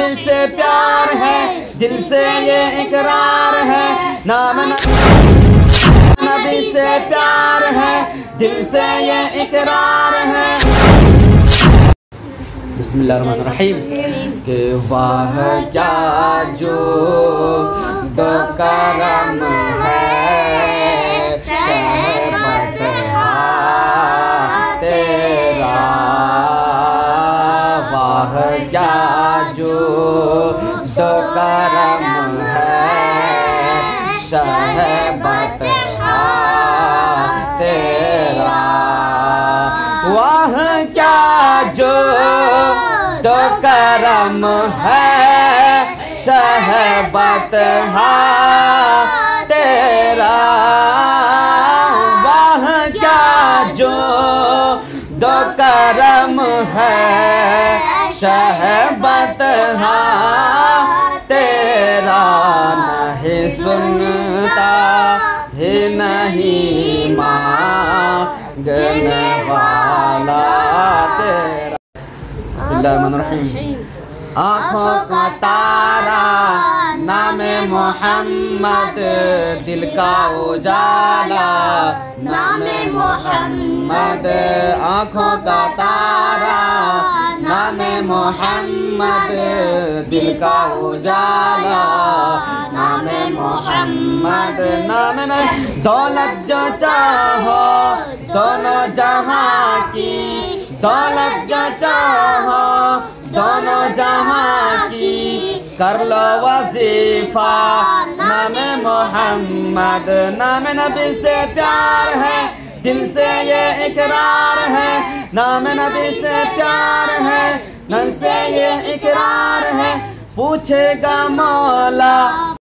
नबी से प्यार है, दिल से ये इकरार है। नाम नबी से प्यार है, दिल से ये इकरार है। बिस्मिल्लाहिर्रहमानिर्रहीम। कि वाह क्या जो दो करम है, शहबत तेरा। वाह क्या जो दो करम है, शहबत तेरा। वाह क्या जो दो करम है, शहबत तेरा। वाह क्या जो दो करम है, शहबत तेरा। नहीं सुनता ही नहीं मांगने वाला तेरा। बिस्मिल्लाहिर्रहमानिर्रहीम। आँखों का तारा नामे मोहम्मद, दिल का उजाला नामे मोहम्मद। आँखों का तारा नामे मोहम्मद, दिल का उजाला नामे मोहम्मद। नामे दौलत जो चाहो दोनों जहां की, दौलत जो चाहो दोनों जहां की, कर लो वजीफा नामे मोहम्मद। नाम नबी से प्यार है, दिल से ये इकरार है। नाम नबी से प्यार है, दिल से ये इकरार है। पूछेगा मौला